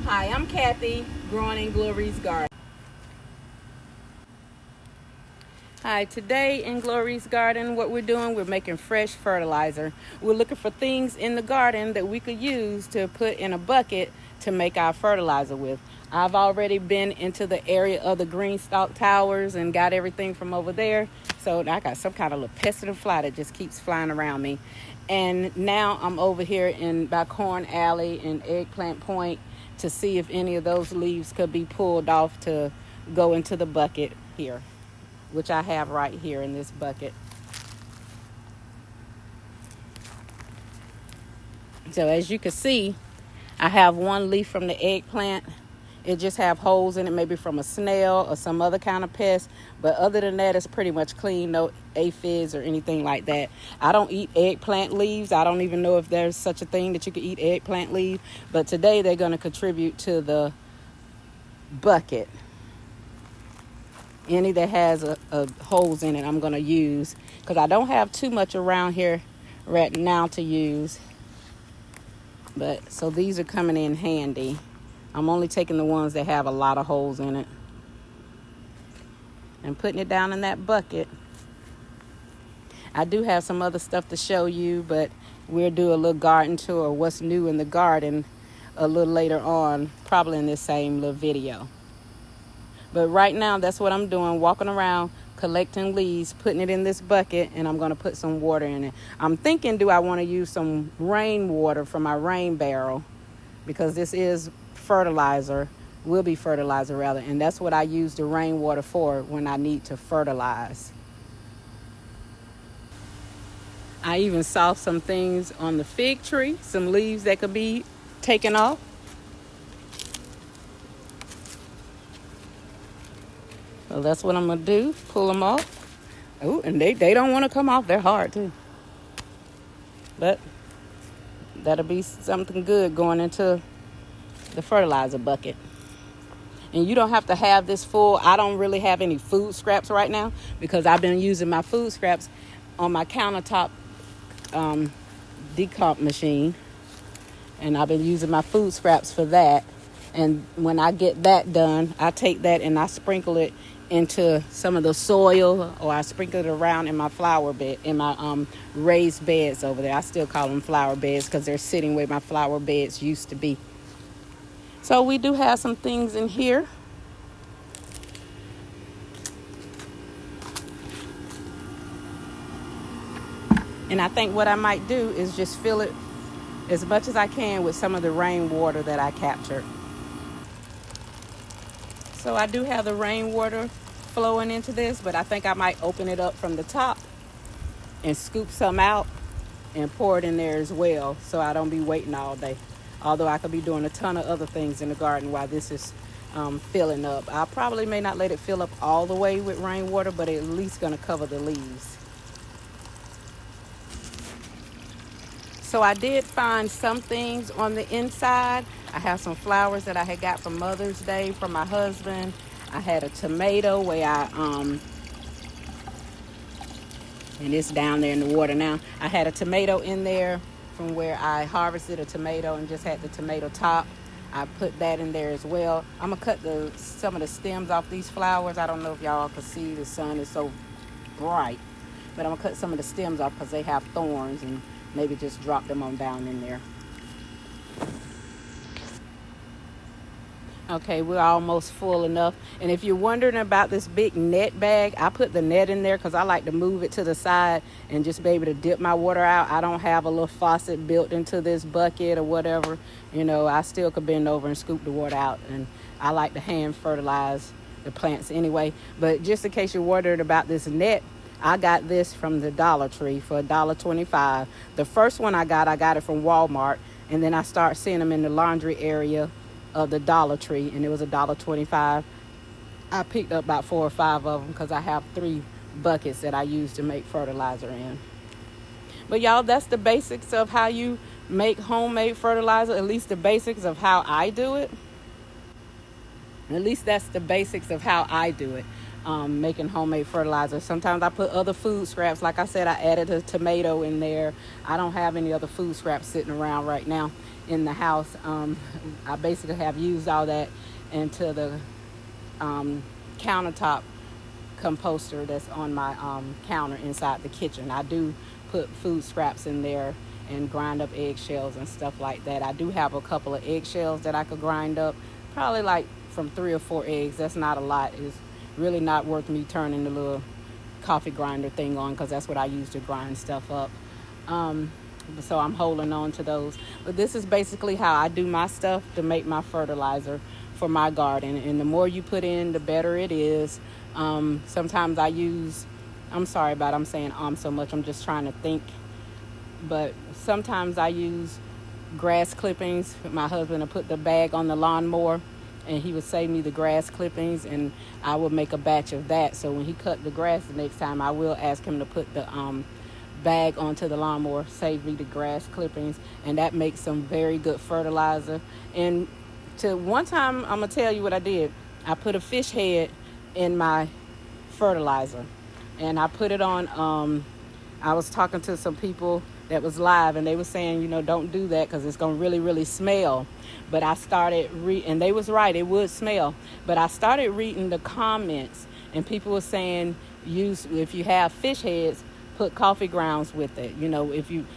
Hi, I'm Kathy, growing in Glory's garden. Hi, today in Glory's garden, what we're doing, we're making fresh fertilizer. We're looking for things in the garden that we could use to put in a bucket to make our fertilizer with. I've already been into the area of the green stalk towers and got everything from over there. So I got some kind of little pesky fly that just keeps flying around me. And now I'm over here by Corn Alley and Eggplant Point to see if any of those leaves could be pulled off to go into the bucket here, which I have right here in this bucket. So as you can see, I have one leaf from the eggplant. It just have holes in it, maybe from a snail or some other kind of pest. But other than that, it's pretty much clean, no aphids or anything like that. I don't eat eggplant leaves. I don't even know if there's such a thing that you could eat eggplant leaf. But today they're going to contribute to the bucket. Any that has a holes in it, I'm going to use, because I don't have too much around here right now to use. But so these are coming in handy. I'm only taking the ones that have a lot of holes in it and putting it down in that bucket. I do have some other stuff to show you, but we'll do a little garden tour, what's new in the garden, a little later on, probably in this same little video. But right now, that's what I'm doing, walking around, collecting leaves, putting it in this bucket, and I'm going to put some water in it. I'm thinking, do I want to use some rainwater from my rain barrel? Because this is fertilizer, will be fertilizer rather, and that's what I use the rainwater for when I need to fertilize. I even saw some things on the fig tree, some leaves that could be taken off. So that's what I'm going to do, pull them off. Oh, and they don't want to come off. They're hard too. But that'll be something good going into the fertilizer bucket. And you don't have to have this full. I don't really have any food scraps right now because I've been using my food scraps on my countertop decomp machine. And I've been using my food scraps for that. And when I get that done, I take that and I sprinkle it into some of the soil, or I sprinkle it around in my flower bed, in my raised beds over there. I still call them flower beds because they're sitting where my flower beds used to be. So we do have some things in here. And I think what I might do is just fill it as much as I can with some of the rainwater that I captured. So I do have the rainwater flowing into this, but I think I might open it up from the top and scoop some out and pour it in there as well, so I don't be waiting all day. Although I could be doing a ton of other things in the garden while this is filling up. I probably may not let it fill up all the way with rainwater, but at least going to cover the leaves. So I did find some things on the inside. I have some flowers that I had got from Mother's Day from my husband. I had a tomato where and it's down there in the water now. I had a tomato in there from where I harvested a tomato and just had the tomato top. I put that in there as well. I'm gonna cut some of the stems off these flowers. I don't know if y'all can see, the sun is so bright, but I'm gonna cut some of the stems off because they have thorns, and maybe just drop them on down in there. Okay, we're almost full enough. And if you're wondering about this big net bag, I put the net in there because I like to move it to the side and just be able to dip my water out. I don't have a little faucet built into this bucket or whatever. You know, I still could bend over and scoop the water out. And I like to hand fertilize the plants anyway. But just in case you're wondering about this net, I got this from the Dollar Tree for $1.25. The first one I got it from Walmart. And then I start seeing them in the laundry area of the Dollar Tree, and it was $1.25. I picked up about 4 or 5 of them because I have 3 buckets that I use to make fertilizer in. But y'all, that's the basics of how you make homemade fertilizer, at least the basics of how I do it. At least that's the basics of how I do it. Making homemade fertilizer. Sometimes I put other food scraps. Like I said, I added a tomato in there. I don't have any other food scraps sitting around right now. in the house. I basically have used all that into the countertop composter that's on my counter inside the kitchen. I do put food scraps in there and grind up eggshells and stuff like that. I do have a couple of eggshells that I could grind up, probably like from 3 or 4 eggs. That's not a lot. It's really not worth me turning the little coffee grinder thing on, because that's what I use to grind stuff up. So I'm holding on to those. But this is basically how I do my stuff to make my fertilizer for my garden. And the more you put in, the better it is. Sometimes I use, I'm sorry about I'm saying so much. I'm just trying to think. But sometimes I use grass clippings. My husband will put the bag on the lawnmower, and he would save me the grass clippings, and I would make a batch of that. So when he cut the grass the next time, I will ask him to put the bag onto the lawnmower, save me the grass clippings, and that makes some very good fertilizer. And to one time, I'm gonna tell you what I did. I put a fish head in my fertilizer, and I put it on. I was talking to some people that was live, and they were saying, don't do that because it's gonna really, really smell. But I started and they was right, it would smell. But I started reading the comments, and people were saying, if you have fish heads, put coffee grounds with it.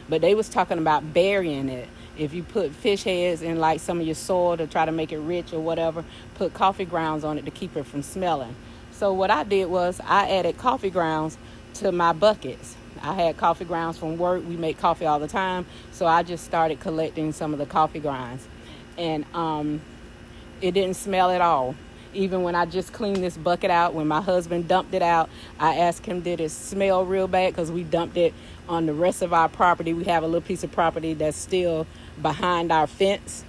But they was talking about burying it. If you put fish heads in like some of your soil to try to make it rich or whatever, put coffee grounds on it to keep it from smelling. So what I did was I added coffee grounds to my buckets. I had coffee grounds from work. We make coffee all the time. So I just started collecting some of the coffee grounds. And it didn't smell at all. Even when I just cleaned this bucket out, when my husband dumped it out, I asked him, did it smell real bad? Because we dumped it on the rest of our property. We have a little piece of property that's still behind our fence.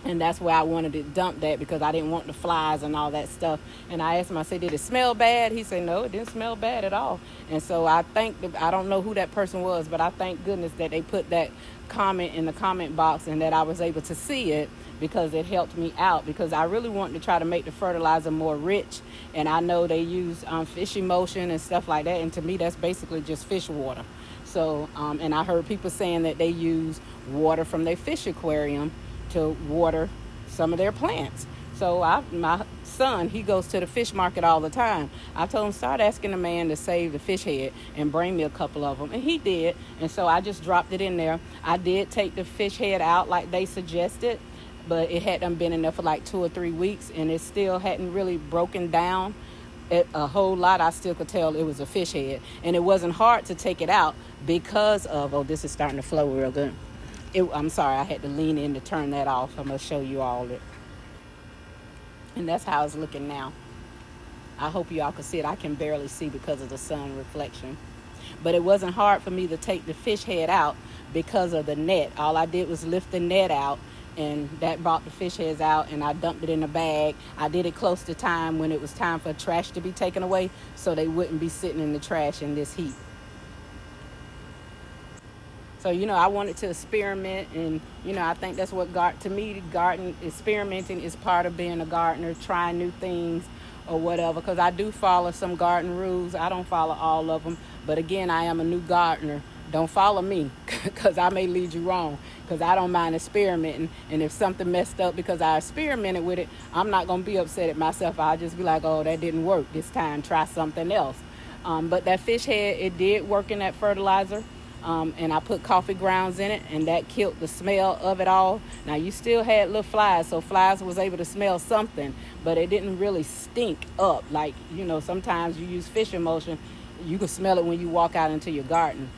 And that's where I wanted to dump that, because I didn't want the flies and all that stuff. And I asked him, I said, did it smell bad? He said, no, it didn't smell bad at all. And so I don't know who that person was, but I thank goodness that they put that comment in the comment box and that I was able to see it, because it helped me out, because I really wanted to try to make the fertilizer more rich. And I know they use fish emulsion and stuff like that. And to me, that's basically just fish water. So, and I heard people saying that they use water from their fish aquarium to water some of their plants. So my son, he goes to the fish market all the time. I told him, start asking the man to save the fish head and bring me a couple of them. And he did. And so I just dropped it in there. I did take the fish head out like they suggested, but it hadn't been in there for like 2 or 3 weeks, and it still hadn't really broken down a whole lot. I still could tell it was a fish head. And it wasn't hard to take it out because of, this is starting to flow real good. I'm sorry, I had to lean in to turn that off. I'm going to show you all it. And that's how it's looking now. I hope y'all can see it. I can barely see because of the sun reflection. But it wasn't hard for me to take the fish head out because of the net. All I did was lift the net out, and that brought the fish heads out, and I dumped it in a bag. I did it close to time when it was time for trash to be taken away, so they wouldn't be sitting in the trash in this heat. So, I wanted to experiment, and, I think that's what to me, experimenting is part of being a gardener, trying new things or whatever, because I do follow some garden rules. I don't follow all of them, but again, I am a new gardener. Don't follow me, because I may lead you wrong, because I don't mind experimenting. And if something messed up because I experimented with it, I'm not going to be upset at myself. I'll just be like, oh, that didn't work this time. Try something else. But that fish head, it did work in that fertilizer. And I put coffee grounds in it, and that killed the smell of it all. Now, you still had little flies, so flies was able to smell something, but it didn't really stink up. Like, sometimes you use fish emulsion, you can smell it when you walk out into your garden.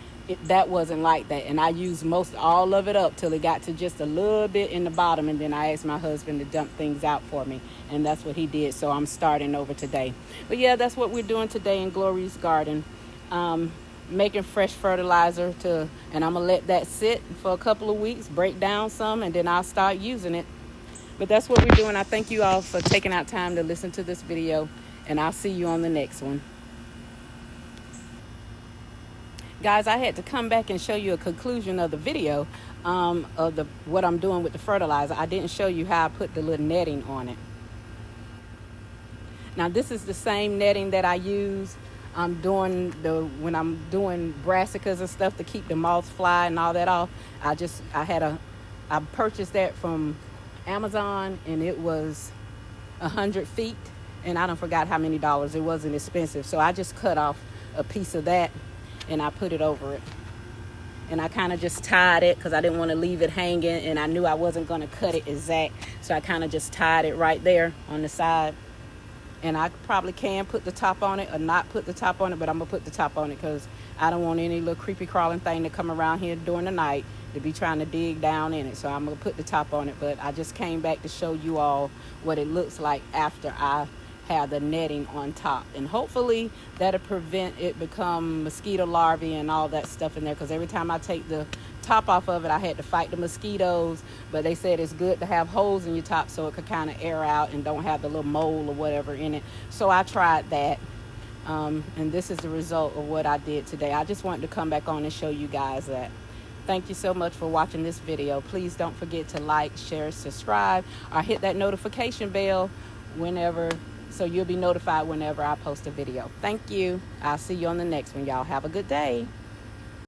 That wasn't like that, and I used all of it up till it got to just a little bit in the bottom, and then I asked my husband to dump things out for me, and that's what he did. So I'm starting over today. But yeah, that's what we're doing today in Glory's garden. Making fresh fertilizer and I'm gonna let that sit for a couple of weeks, break down some, and then I'll start using it. But that's what we're doing. I thank you all for taking out time to listen to this video, and I'll see you on the next one. Guys, I had to come back and show you a conclusion of the video of what I'm doing with the fertilizer. I didn't show you how I put the little netting on it. Now, this is the same netting that I use when I'm doing brassicas and stuff to keep the moths, fly, and all that off. I had a I purchased that from Amazon, and it was 100 feet, and I don't forgot how many dollars. It wasn't expensive, so I just cut off a piece of that and I put it over it, and I kind of just tied it because I didn't want to leave it hanging, and I knew I wasn't going to cut it exact, so I kind of just tied it right there on the side. And I probably can put the top on it or not put the top on it, but I'm gonna put the top on it because I don't want any little creepy crawling thing to come around here during the night to be trying to dig down in it. So I'm gonna put the top on it. But I just came back to show you all what it looks like after I have the netting on top, and hopefully that'll prevent it become mosquito larvae and all that stuff in there, because every time I take the top off of it, I had to fight the mosquitoes. But they said it's good to have holes in your top so it could kind of air out and don't have the little mold or whatever in it. So I tried that, and this is the result of what I did today. I just wanted to come back on and show you guys that. Thank you so much for watching this video. Please don't forget to like, share, subscribe, or hit that notification bell so you'll be notified whenever I post a video. Thank you. I'll see you on the next one. Y'all have a good day.